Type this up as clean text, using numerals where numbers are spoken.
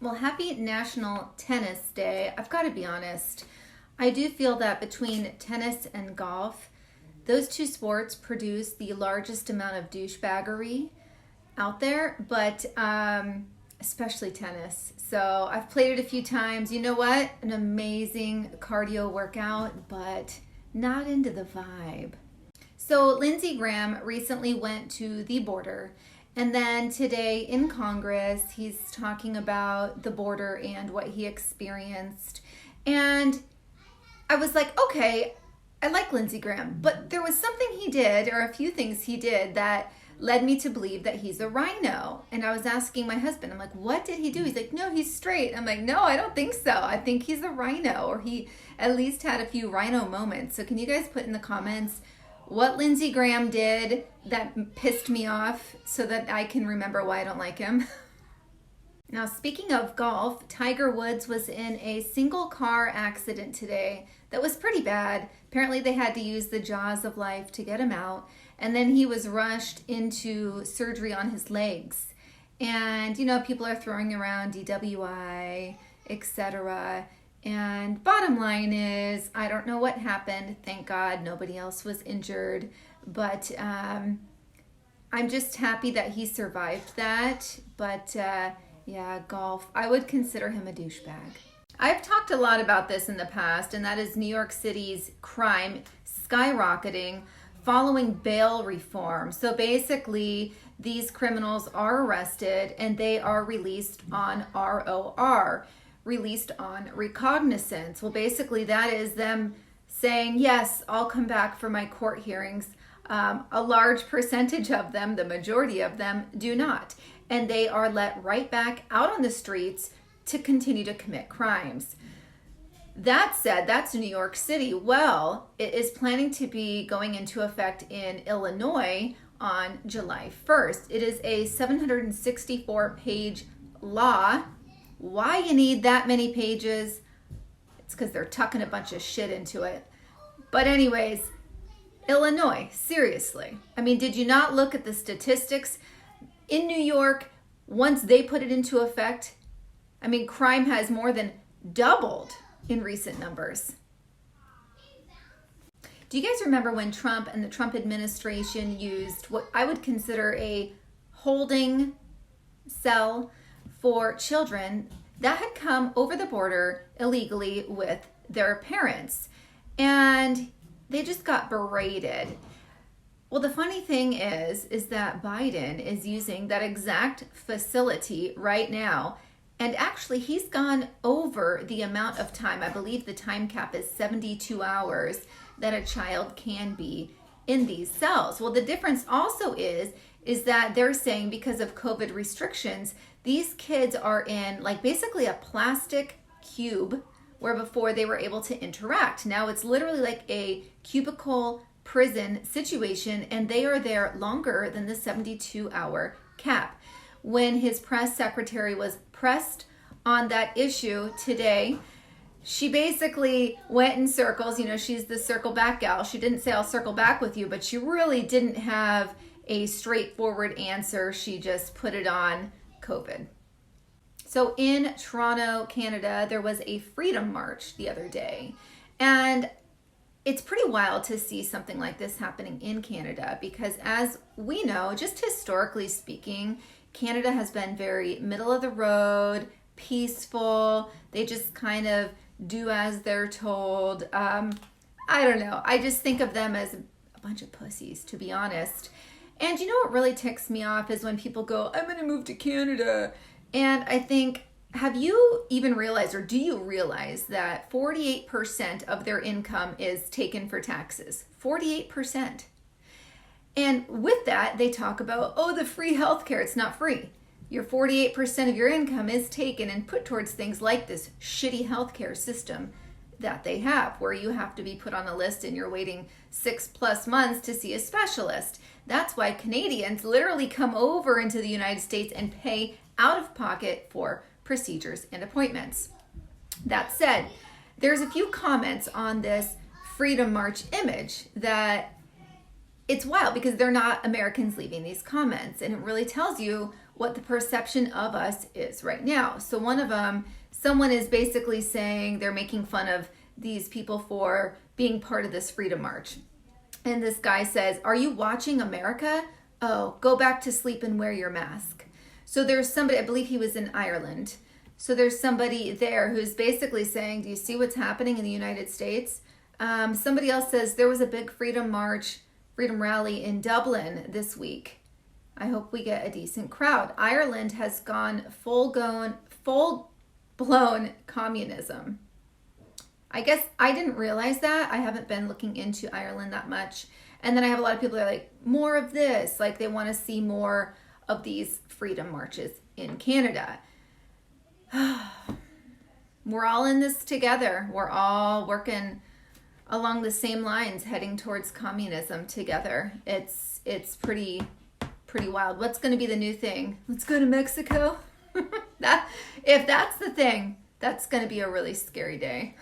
Well, happy National Tennis Day. I've got to be honest. I do feel that between tennis and golf, those two sports produce the largest amount of douchebaggery out there, but especially tennis. So I've played it a few times. You know what? An amazing cardio workout, but not into the vibe. So Lindsey Graham recently went to the border, and then today in Congress, he's talking about the border and what he experienced. And I was like, okay, I like Lindsey Graham, but there was something he did, or a few things he did, that led me to believe that he's a rhino. And I was asking my husband, I'm like, what did he do? He's like, no, he's straight. I'm like, no, I don't think so. I think he's a rhino, or he at least had a few rhino moments. So can you guys put in the comments what Lindsey Graham did that pissed me off so that I can remember why I don't like him? Now, speaking of golf, Tiger Woods was in a single car accident today that was pretty bad. Apparently they had to use the jaws of life to get him out. And then he was rushed into surgery on his legs. And, you know, people are throwing around DWI, etc. And bottom line is, I don't know what happened. Thank God nobody else was injured. But I'm just happy that he survived that. But yeah, golf, I would consider him a douchebag. I've talked a lot about this in the past, and that is New York City's crime skyrocketing following bail reform. So basically, these criminals are arrested and they are released on ROR, released on recognizance. Well, basically, that is them saying, yes, I'll come back for my court hearings. A large percentage of them, the majority of them, do not. And they are let right back out on the streets to continue to commit crimes. That said, that's New York City. Well, it is planning to be going into effect in Illinois on July 1st. It is a 764-page law. Why you need that many pages? It's because they're tucking a bunch of shit into it. But anyways, Illinois, seriously. I mean, did you not look at the statistics? In New York, once they put it into effect, I mean, crime has more than doubled in recent numbers. Do you guys remember when Trump and the Trump administration used what I would consider a holding cell for children that had come over the border illegally with their parents? And they just got berated. Well, the funny thing is that Biden is using that exact facility right now. And actually, he's gone over the amount of time. I believe the time cap is 72 hours that a child can be in these cells. Well, the difference also is that they're saying because of COVID restrictions, these kids are in like basically a plastic cube where before they were able to interact. Now it's literally like a cubicle prison situation, and they are there longer than the 72-hour cap. When his press secretary was pressed on that issue today, she basically went in circles. You know, she's the circle back gal. She didn't say, I'll circle back with you, but she really didn't have a straightforward answer. She just put it on COVID. So in Toronto, Canada, there was a freedom march the other day. And it's pretty wild to see something like this happening in Canada because, as we know, just historically speaking, Canada has been very middle of the road, peaceful. They just kind of do as they're told. I don't know. I just think of them as a bunch of pussies, to be honest. And you know what really ticks me off is when people go, I'm going to move to Canada. And I think, have you even realized, or do you realize that 48% of their income is taken for taxes? 48%. And with that, they talk about, oh, the free healthcare. It's not free. Your 48% of your income is taken and put towards things like this shitty healthcare system that they have, where you have to be put on a list and you're waiting 6+ months to see a specialist. That's why Canadians literally come over into the United States and pay out of pocket for procedures and appointments. That said, there's a few comments on this Freedom March image that it's wild because they're not Americans leaving these comments, and it really tells you what the perception of us is right now. So one of them, someone is basically saying they're making fun of these people for being part of this Freedom March. And this guy says, "Are you watching America? Oh, go back to sleep and wear your mask." So there's somebody, I believe he was in Ireland. So there's somebody there who's basically saying, do you see what's happening in the United States? Somebody else says there was a big freedom march, freedom rally in Dublin this week. I hope we get a decent crowd. Ireland has gone full-blown communism. I guess I didn't realize that. I haven't been looking into Ireland that much. And then I have a lot of people that are like, more of this. Like they want to see more of these freedom marches in Canada. We're all in this together. We're all working along the same lines, heading towards communism together. It's pretty wild. What's going to be the new thing? Let's go to Mexico. If that's the thing, that's going to be a really scary day.